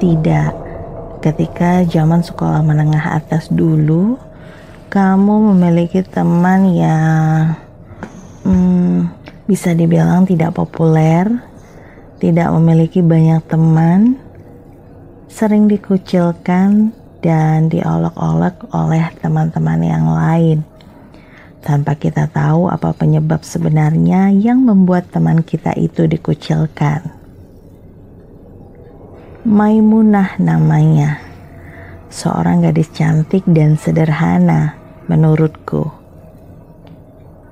Tidak, ketika zaman sekolah menengah atas dulu, kamu memiliki teman yang bisa dibilang tidak populer, tidak memiliki banyak teman, sering dikucilkan dan diolok-olok oleh teman-teman yang lain, tanpa kita tahu apa penyebab sebenarnya yang membuat teman kita itu dikucilkan. Maimunah namanya, seorang gadis cantik dan sederhana menurutku.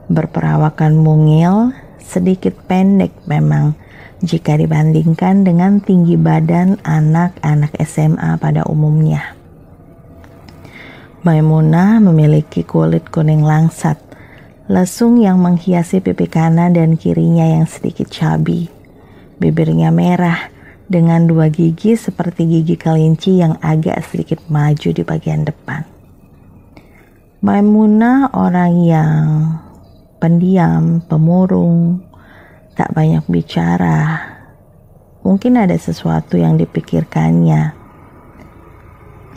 Berperawakan mungil, sedikit pendek memang jika dibandingkan dengan tinggi badan anak-anak SMA pada umumnya. Maimunah memiliki kulit kuning langsat, lesung yang menghiasi pipi kanan dan kirinya yang sedikit cabi. Bibirnya merah dengan 2 gigi seperti gigi kelinci yang agak sedikit maju di bagian depan. Maimunah orang yang pendiam, pemurung, tak banyak bicara. Mungkin ada sesuatu yang dipikirkannya.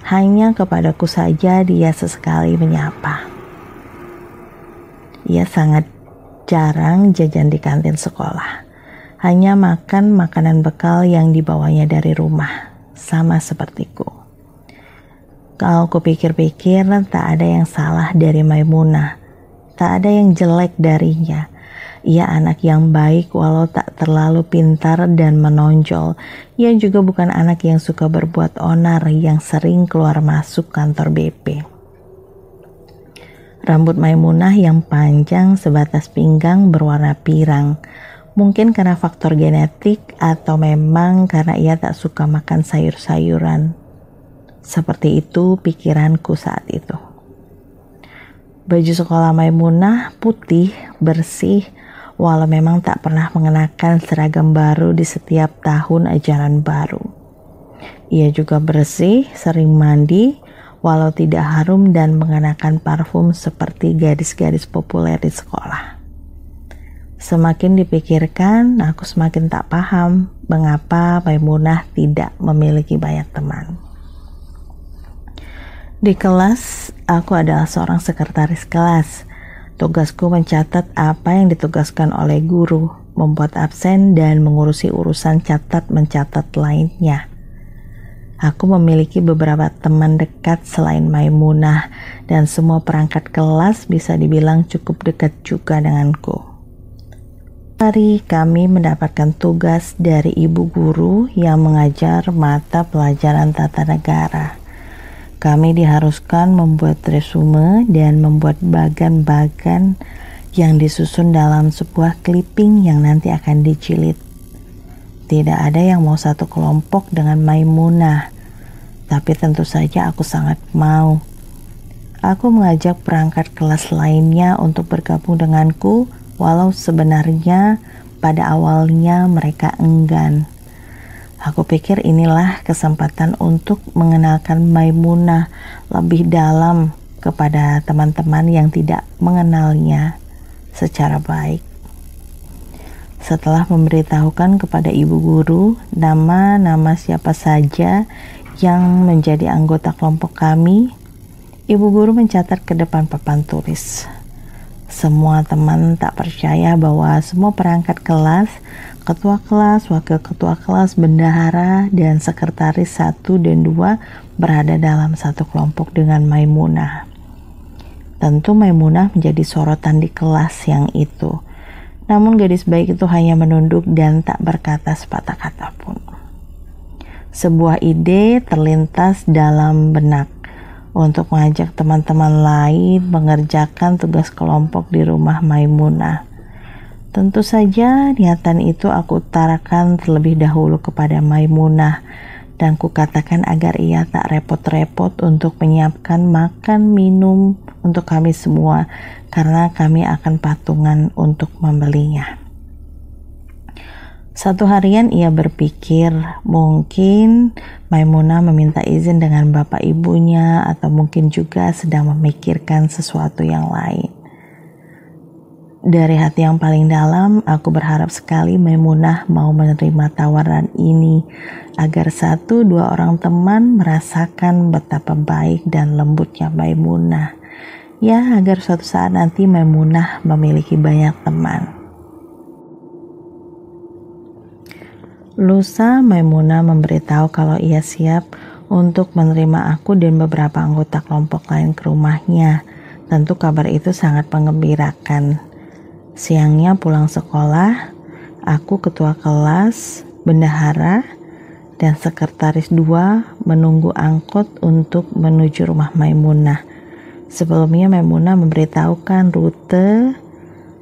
Hanya kepadaku saja dia sesekali menyapa. Ia sangat jarang jajan di kantin sekolah. Hanya makan makanan bekal yang dibawanya dari rumah, sama sepertiku. Kalau kupikir-pikir, tak ada yang salah dari Maimunah. Tak ada yang jelek darinya. Ia anak yang baik walau tak terlalu pintar dan menonjol. Ia juga bukan anak yang suka berbuat onar yang sering keluar masuk kantor BP. Rambut Maimunah yang panjang sebatas pinggang berwarna pirang. Mungkin karena faktor genetik atau memang karena ia tak suka makan sayur-sayuran. Seperti itu pikiranku saat itu. Baju sekolah Maimunah putih, bersih, walau memang tak pernah mengenakan seragam baru di setiap tahun ajaran baru. Ia juga bersih, sering mandi, walau tidak harum dan mengenakan parfum seperti gadis-gadis populer di sekolah. Semakin dipikirkan, aku semakin tak paham mengapa Maimunah tidak memiliki banyak teman. Di kelas, aku adalah seorang sekretaris kelas. Tugasku mencatat apa yang ditugaskan oleh guru, membuat absen dan mengurusi urusan catat-mencatat lainnya. Aku memiliki beberapa teman dekat selain Maimunah dan semua perangkat kelas bisa dibilang cukup dekat juga denganku. Hari kami mendapatkan tugas dari ibu guru yang mengajar mata pelajaran tata negara. Kami diharuskan membuat resume dan membuat bagan-bagan yang disusun dalam sebuah clipping yang nanti akan dijilid. Tidak ada yang mau satu kelompok dengan Maimunah, tapi tentu saja aku sangat mau. Aku mengajak perangkat kelas lainnya untuk bergabung denganku, walau sebenarnya pada awalnya mereka enggan. Aku pikir inilah kesempatan untuk mengenalkan Maimunah lebih dalam kepada teman-teman yang tidak mengenalnya secara baik. Setelah memberitahukan kepada ibu guru nama-nama siapa saja yang menjadi anggota kelompok kami, ibu guru mencatat ke depan papan tulis. Semua teman tak percaya bahwa semua perangkat kelas, ketua kelas, wakil ketua kelas, bendahara, dan sekretaris 1 dan 2 berada dalam satu kelompok dengan Maimunah. Tentu Maimunah menjadi sorotan di kelas yang itu. Namun gadis baik itu hanya menunduk dan tak berkata sepatah kata pun. Sebuah ide terlintas dalam benak untuk mengajak teman-teman lain mengerjakan tugas kelompok di rumah Maimunah. Tentu saja niatan itu aku utarakan terlebih dahulu kepada Maimunah dan kukatakan agar ia tak repot-repot untuk menyiapkan makan minum untuk kami semua karena kami akan patungan untuk membelinya. Satu harian ia berpikir mungkin Maimunah meminta izin dengan bapak ibunya atau mungkin juga sedang memikirkan sesuatu yang lain. Dari hati yang paling dalam, aku berharap sekali Maimunah mau menerima tawaran ini agar 1-2 orang teman merasakan betapa baik dan lembutnya Maimunah. Ya, agar suatu saat nanti Maimunah memiliki banyak teman. Lusa, Maimunah memberitahu kalau ia siap untuk menerima aku dan beberapa anggota kelompok lain ke rumahnya. Tentu kabar itu sangat menggembirakan. Siangnya pulang sekolah, aku ketua kelas, bendahara, dan sekretaris 2 menunggu angkot untuk menuju rumah Maimunah. Sebelumnya Maimunah memberitahukan rute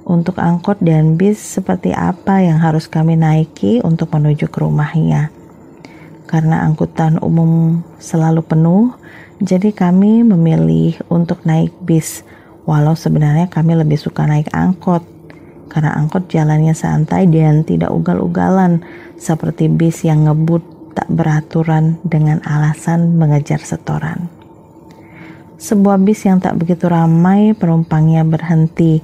untuk angkot dan bis seperti apa yang harus kami naiki untuk menuju ke rumahnya. Karena angkutan umum selalu penuh, jadi kami memilih untuk naik bis, walau sebenarnya kami lebih suka naik angkot. Karena angkot jalannya santai dan tidak ugal-ugalan seperti bis yang ngebut tak beraturan dengan alasan mengejar setoran. Sebuah bis yang tak begitu ramai penumpangnya berhenti.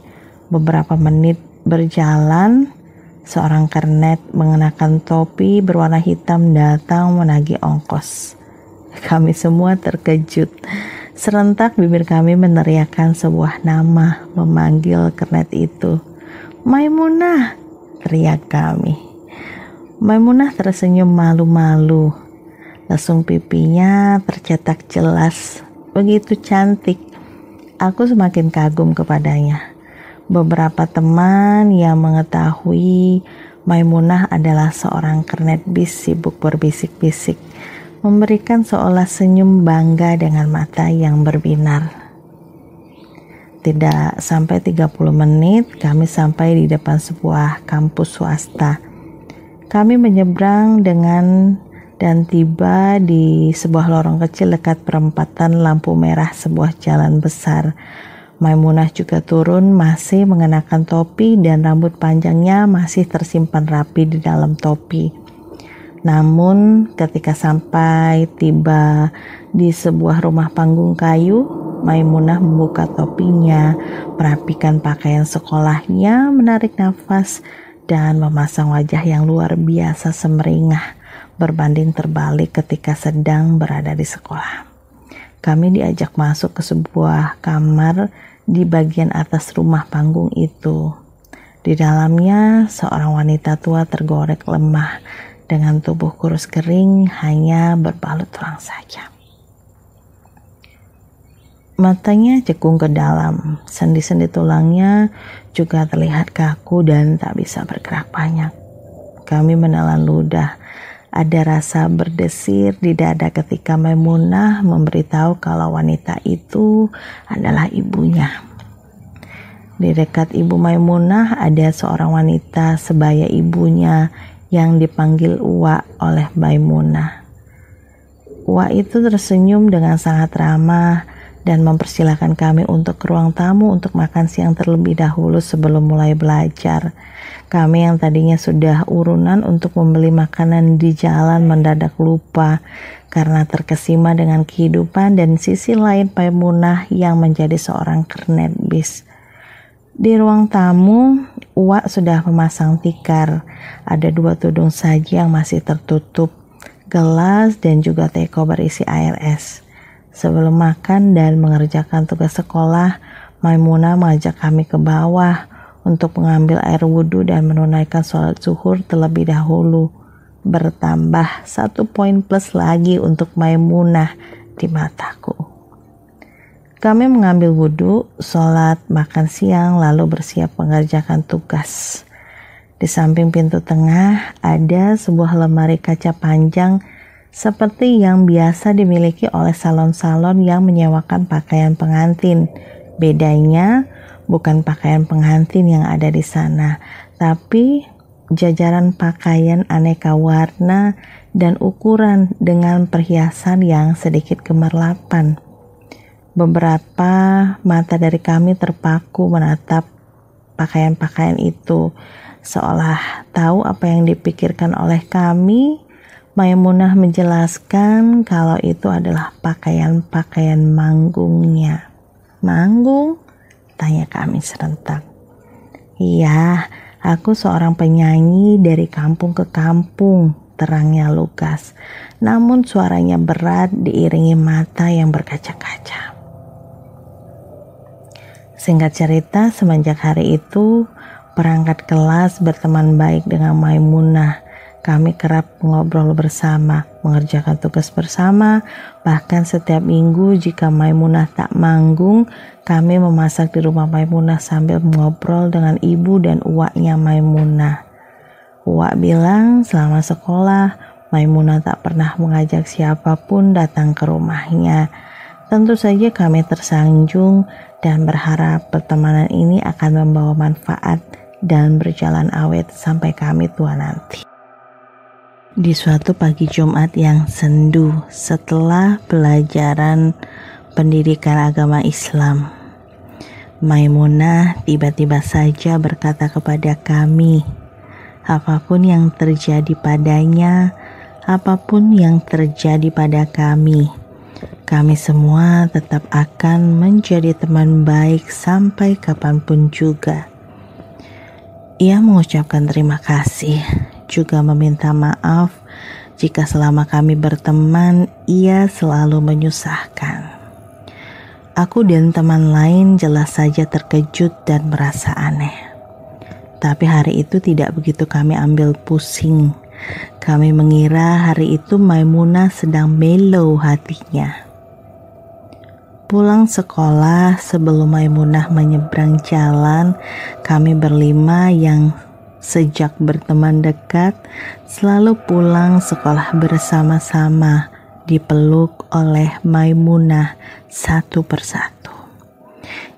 Beberapa menit berjalan, seorang kernet mengenakan topi berwarna hitam datang menagih ongkos. Kami semua terkejut. Serentak bibir kami meneriakkan sebuah nama memanggil kernet itu. Maimunah, teriak kami. Maimunah tersenyum malu-malu. Lesung pipinya tercetak jelas, begitu cantik. Aku semakin kagum kepadanya. Beberapa teman yang mengetahui Maimunah adalah seorang kernet bis sibuk berbisik-bisik, memberikan seolah senyum bangga dengan mata yang berbinar. Tidak sampai 30 menit kami sampai di depan sebuah kampus swasta. Kami menyeberang dan tiba di sebuah lorong kecil dekat perempatan lampu merah sebuah jalan besar. Maimunah juga turun, masih mengenakan topi dan rambut panjangnya masih tersimpan rapi di dalam topi. Namun ketika sampai tiba di sebuah rumah panggung kayu, Maimunah membuka topinya, merapikan pakaian sekolahnya, menarik nafas, dan memasang wajah yang luar biasa semeringah berbanding terbalik ketika sedang berada di sekolah. Kami diajak masuk ke sebuah kamar di bagian atas rumah panggung itu. Di dalamnya seorang wanita tua tergorek lemah dengan tubuh kurus kering hanya berbalut tulang saja. Matanya cekung ke dalam, sendi-sendi tulangnya juga terlihat kaku dan tak bisa bergerak banyak. Kami menelan ludah. Ada rasa berdesir di dada ketika Maimunah memberitahu kalau wanita itu adalah ibunya. Di dekat ibu Maimunah ada seorang wanita sebaya ibunya yang dipanggil Uwa oleh Maimunah. Uwa itu tersenyum dengan sangat ramah dan mempersilahkan kami untuk ke ruang tamu untuk makan siang terlebih dahulu sebelum mulai belajar. Kami yang tadinya sudah urunan untuk membeli makanan di jalan mendadak lupa karena terkesima dengan kehidupan dan sisi lain Maimunah yang menjadi seorang kernet bis. Di ruang tamu, Uwa sudah memasang tikar. Ada 2 tudung saji yang masih tertutup, gelas dan juga teko berisi air es. Sebelum makan dan mengerjakan tugas sekolah, Maimunah mengajak kami ke bawah untuk mengambil air wudhu dan menunaikan sholat zuhur terlebih dahulu. Bertambah 1 poin plus lagi untuk Maimunah di mataku. Kami mengambil wudhu, sholat, makan siang, lalu bersiap mengerjakan tugas. Di samping pintu tengah ada sebuah lemari kaca panjang seperti yang biasa dimiliki oleh salon-salon yang menyewakan pakaian pengantin. Bedanya bukan pakaian pengantin yang ada di sana, tapi jajaran pakaian aneka warna dan ukuran dengan perhiasan yang sedikit gemerlapan. Beberapa mata dari kami terpaku menatap pakaian-pakaian itu, seolah tahu apa yang dipikirkan oleh kami. Maimunah menjelaskan kalau itu adalah pakaian-pakaian manggungnya. Manggung? Tanya kami serentak. Iya, aku seorang penyanyi dari kampung ke kampung, terangnya Lukas. Namun suaranya berat diiringi mata yang berkaca-kaca. Singkat cerita, semenjak hari itu, perangkat kelas berteman baik dengan Maimunah. Kami kerap ngobrol bersama, mengerjakan tugas bersama, bahkan setiap minggu jika Maimunah tak manggung, kami memasak di rumah Maimunah sambil ngobrol dengan ibu dan uaknya Maimunah. Uak bilang selama sekolah, Maimunah tak pernah mengajak siapapun datang ke rumahnya. Tentu saja kami tersanjung dan berharap pertemanan ini akan membawa manfaat dan berjalan awet sampai kami tua nanti. Di suatu pagi Jumat yang sendu setelah pelajaran pendidikan agama Islam, Maimunah tiba-tiba saja berkata kepada kami, apapun yang terjadi padanya, apapun yang terjadi pada kami semua tetap akan menjadi teman baik sampai kapanpun juga. Ia mengucapkan terima kasih, juga meminta maaf jika selama kami berteman ia selalu menyusahkan. Aku dan teman lain jelas saja terkejut dan merasa aneh. Tapi hari itu tidak begitu kami ambil pusing. Kami mengira hari itu Maimunah sedang mellow hatinya. Pulang sekolah sebelum Maimunah menyeberang jalan, kami berlima yang sejak berteman dekat selalu pulang sekolah bersama-sama dipeluk oleh Maimunah satu persatu.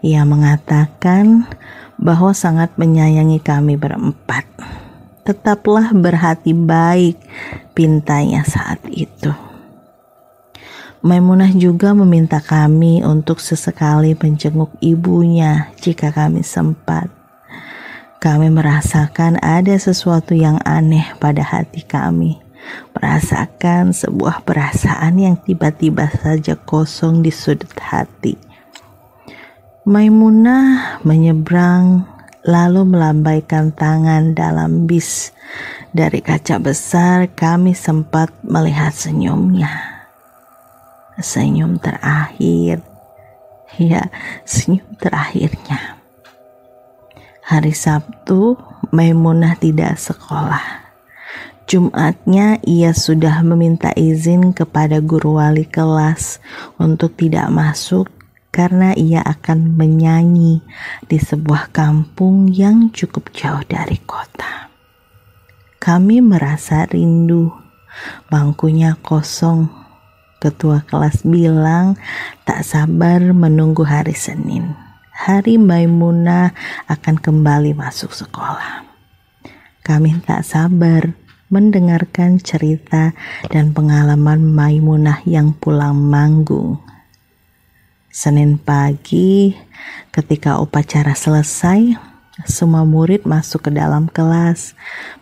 Ia mengatakan bahwa sangat menyayangi kami berempat. Tetaplah berhati baik, pintanya saat itu. Maimunah juga meminta kami untuk sesekali menjenguk ibunya jika kami sempat. Kami merasakan ada sesuatu yang aneh pada hati kami. Merasakan sebuah perasaan yang tiba-tiba saja kosong di sudut hati. Maimunah menyeberang lalu melambaikan tangan dalam bis. Dari kaca besar kami sempat melihat senyumnya. Senyum terakhir. Ya, senyum terakhirnya. Hari Sabtu, Maimunah tidak sekolah. Jumatnya ia sudah meminta izin kepada guru wali kelas untuk tidak masuk karena ia akan menyanyi di sebuah kampung yang cukup jauh dari kota. Kami merasa rindu, bangkunya kosong. Ketua kelas bilang tak sabar menunggu hari Senin. Hari Maimunah akan kembali masuk sekolah. Kami tak sabar mendengarkan cerita dan pengalaman Maimunah yang pulang manggung. Senin pagi, ketika upacara selesai, semua murid masuk ke dalam kelas.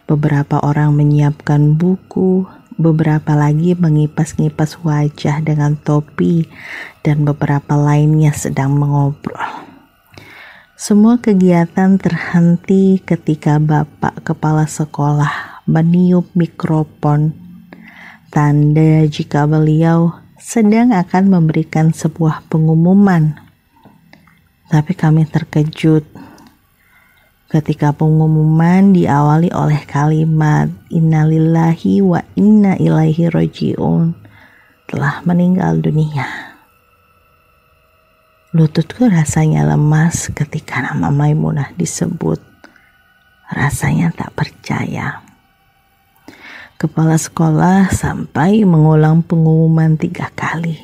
Beberapa orang menyiapkan buku, beberapa lagi mengipas-ngipas wajah dengan topi, dan beberapa lainnya sedang mengobrol. Semua kegiatan terhenti ketika Bapak Kepala Sekolah meniup mikrofon, tanda jika beliau sedang akan memberikan sebuah pengumuman. Tapi kami terkejut ketika pengumuman diawali oleh kalimat innalillahi wa inna ilaihi raji'un, telah meninggal dunia. Lututku rasanya lemas ketika nama Maimunah disebut. Rasanya tak percaya. Kepala sekolah sampai mengulang pengumuman 3 kali.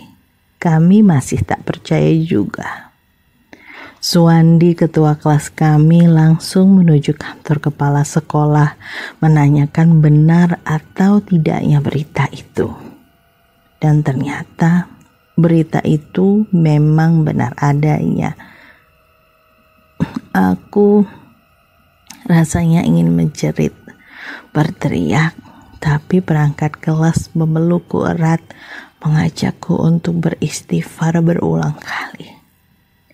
Kami masih tak percaya juga. Suwandi, ketua kelas kami, langsung menuju kantor kepala sekolah menanyakan benar atau tidaknya berita itu. Dan ternyata berita itu memang benar adanya. Aku rasanya ingin menjerit, berteriak, tapi perangkat kelas memelukku erat, mengajakku untuk beristighfar berulang kali.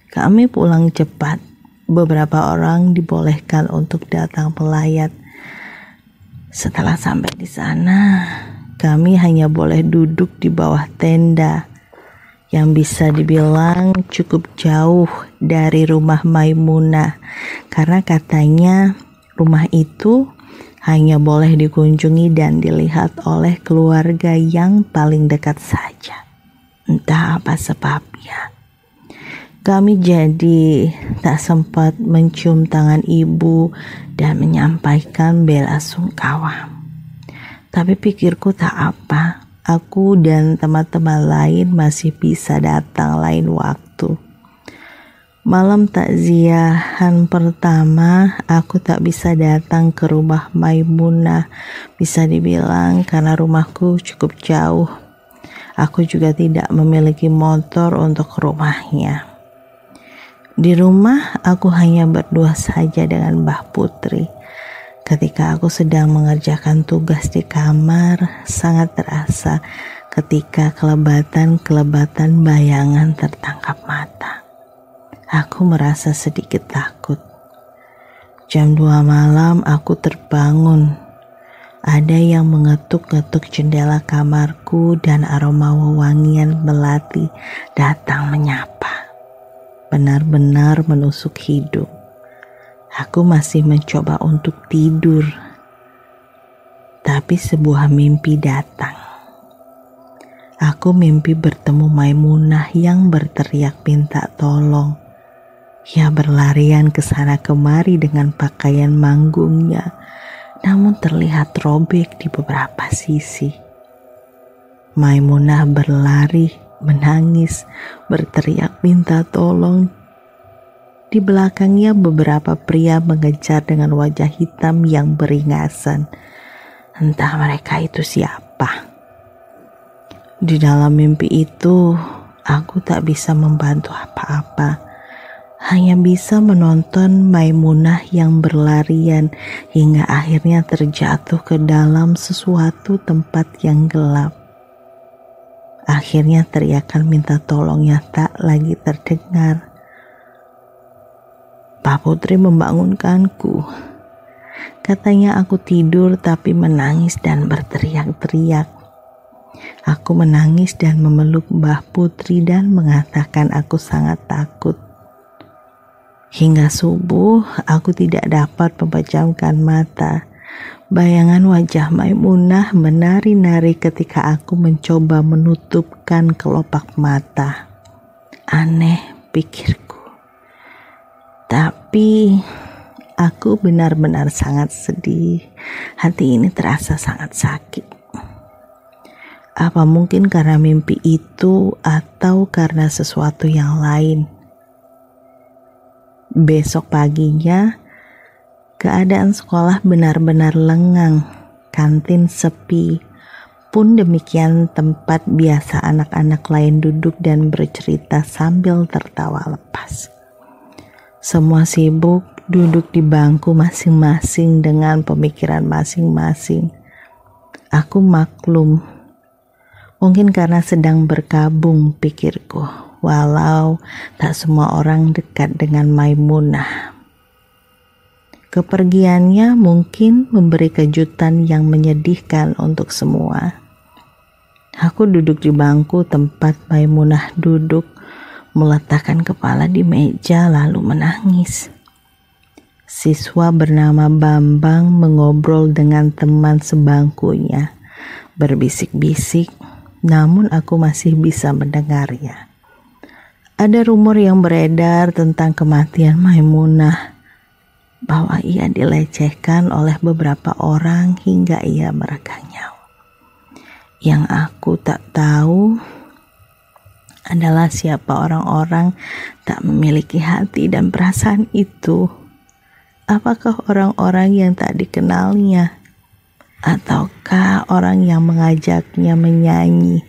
Kami pulang cepat, beberapa orang dibolehkan untuk datang melayat. Setelah sampai di sana, kami hanya boleh duduk di bawah tenda yang bisa dibilang cukup jauh dari rumah Maimunah, karena katanya rumah itu hanya boleh dikunjungi dan dilihat oleh keluarga yang paling dekat saja. Entah apa sebabnya, kami jadi tak sempat mencium tangan ibu dan menyampaikan bela sungkawa. Tapi pikirku tak apa, aku dan teman-teman lain masih bisa datang lain waktu. Malam takziahan pertama, aku tak bisa datang ke rumah Maimunah. Bisa dibilang karena rumahku cukup jauh. Aku juga tidak memiliki motor untuk ke rumahnya. Di rumah, aku hanya berdua saja dengan Mbah Putri. Ketika aku sedang mengerjakan tugas di kamar, sangat terasa ketika kelebatan-kelebatan bayangan tertangkap mata. Aku merasa sedikit takut. Jam 2 malam aku terbangun. Ada yang mengetuk-ngetuk jendela kamarku dan aroma wewangian melati datang menyapa. Benar-benar menusuk hidup. Aku masih mencoba untuk tidur, tapi sebuah mimpi datang. Aku mimpi bertemu Maimunah yang berteriak minta tolong. Ia berlarian ke sana kemari dengan pakaian manggungnya, namun terlihat robek di beberapa sisi. Maimunah berlari, menangis, berteriak minta tolong. Di belakangnya beberapa pria mengejar dengan wajah hitam yang beringasan. Entah mereka itu siapa. Di dalam mimpi itu, aku tak bisa membantu apa-apa. Hanya bisa menonton Maimunah yang berlarian hingga akhirnya terjatuh ke dalam sesuatu tempat yang gelap. Akhirnya teriakan minta tolongnya tak lagi terdengar. Pak Putri membangunkanku. Katanya aku tidur tapi menangis dan berteriak-teriak. Aku menangis dan memeluk Mbah Putri dan mengatakan aku sangat takut. Hingga subuh aku tidak dapat memejamkan mata. Bayangan wajah Maimunah menari-nari ketika aku mencoba menutupkan kelopak mata. Aneh, pikirku. Tapi aku benar-benar sangat sedih. Hati ini terasa sangat sakit. Apa mungkin karena mimpi itu atau karena sesuatu yang lain? Besok paginya, keadaan sekolah benar-benar lengang. Kantin sepi. Pun demikian tempat biasa anak-anak lain duduk dan bercerita sambil tertawa lepas. Semua sibuk duduk di bangku masing-masing dengan pemikiran masing-masing. Aku maklum. Mungkin karena sedang berkabung, pikirku. Walau tak semua orang dekat dengan Maimunah. Kepergiannya mungkin memberi kejutan yang menyedihkan untuk semua. Aku duduk di bangku tempat Maimunah duduk, meletakkan kepala di meja lalu menangis. Siswa bernama Bambang mengobrol dengan teman sebangkunya, berbisik-bisik, namun aku masih bisa mendengarnya. Ada rumor yang beredar tentang kematian Maimunah, bahwa ia dilecehkan oleh beberapa orang hingga ia meregang nyawa. Yang aku tak tahu adalah siapa orang-orang tak memiliki hati dan perasaan itu. Apakah orang-orang yang tak dikenalnya? Ataukah orang yang mengajaknya menyanyi?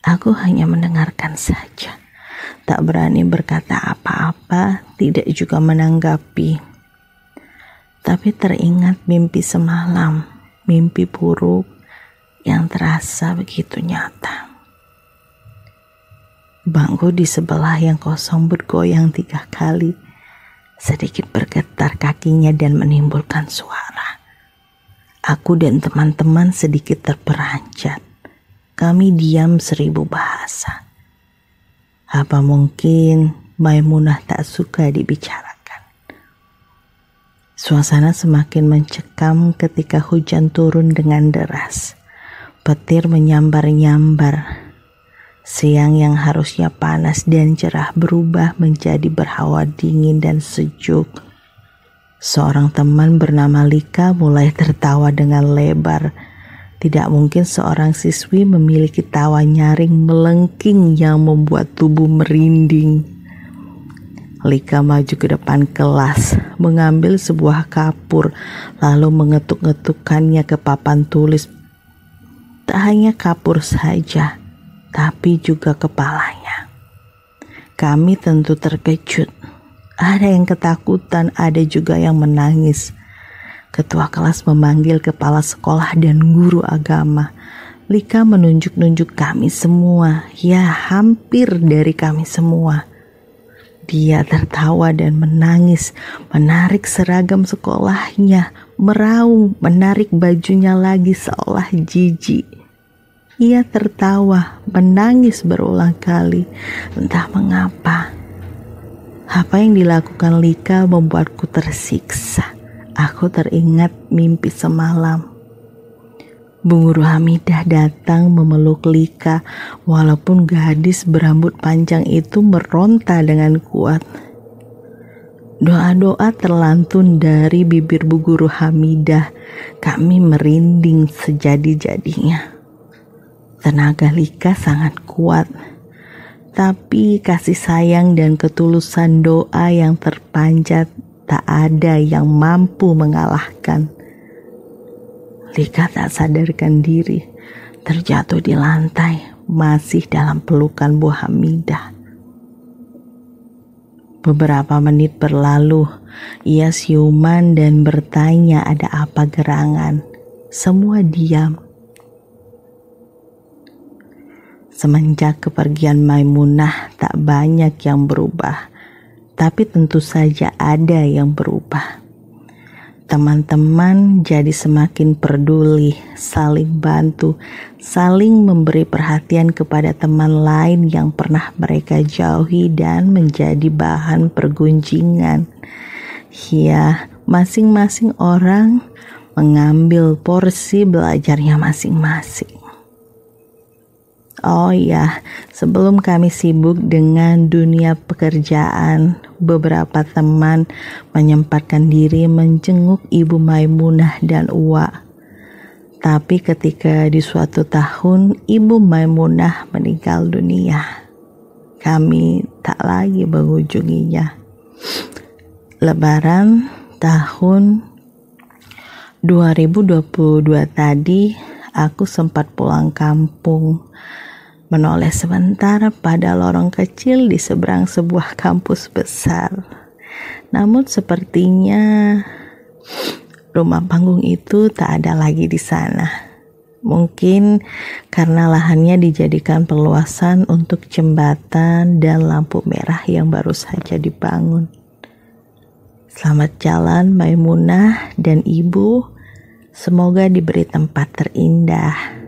Aku hanya mendengarkan saja. Tak berani berkata apa-apa, tidak juga menanggapi. Tapi teringat mimpi semalam, mimpi buruk yang terasa begitu nyata. Bangku di sebelah yang kosong bergoyang 3 kali. Sedikit bergetar kakinya dan menimbulkan suara. Aku dan teman-teman sedikit terperanjat. Kami diam 1000 bahasa. Apa mungkin Maimunah tak suka dibicarakan? Suasana semakin mencekam ketika hujan turun dengan deras. Petir menyambar-nyambar. Siang yang harusnya panas dan cerah berubah menjadi berhawa dingin dan sejuk. Seorang teman bernama Lika mulai tertawa dengan lebar. Tidak mungkin seorang siswi memiliki tawa nyaring melengking yang membuat tubuh merinding. Lika maju ke depan kelas, mengambil sebuah kapur, lalu mengetuk-ngetukkannya ke papan tulis. Tak hanya kapur saja, tapi juga kepalanya. Kami tentu terkejut. Ada yang ketakutan, ada juga yang menangis. Ketua kelas memanggil kepala sekolah dan guru agama. Lika menunjuk-nunjuk kami semua, ya hampir dari kami semua. Dia tertawa dan menangis, menarik seragam sekolahnya, meraung, menarik bajunya lagi seolah jijik. Ia tertawa, menangis berulang kali, entah mengapa. Apa yang dilakukan Lika membuatku tersiksa. Aku teringat mimpi semalam. Bu Guru Hamidah datang memeluk Lika, walaupun gadis berambut panjang itu meronta dengan kuat. Doa-doa terlantun dari bibir Bu Guru Hamidah. Kami merinding sejadi-jadinya. Tenaga Lika sangat kuat, tapi kasih sayang dan ketulusan doa yang terpanjat tak ada yang mampu mengalahkan. Lika tak sadarkan diri, terjatuh di lantai, masih dalam pelukan Bu Hamidah. Beberapa menit berlalu, ia siuman dan bertanya ada apa gerangan. Semua diam. Semenjak kepergian Maimunah tak banyak yang berubah, tapi tentu saja ada yang berubah. Teman-teman jadi semakin peduli, saling bantu, saling memberi perhatian kepada teman lain yang pernah mereka jauhi dan menjadi bahan pergunjingan. Ya, masing-masing orang mengambil porsi belajarnya masing-masing. Oh ya, sebelum kami sibuk dengan dunia pekerjaan, beberapa teman menyempatkan diri menjenguk Ibu Maimunah dan Uwa. Tapi ketika di suatu tahun Ibu Maimunah meninggal dunia, kami tak lagi mengunjunginya. Lebaran tahun 2022 tadi, aku sempat pulang kampung, menoleh sebentar pada lorong kecil di seberang sebuah kampus besar. Namun sepertinya rumah panggung itu tak ada lagi di sana. Mungkin karena lahannya dijadikan perluasan untuk jembatan dan lampu merah yang baru saja dibangun. Selamat jalan Maimunah dan Ibu. Semoga diberi tempat terindah.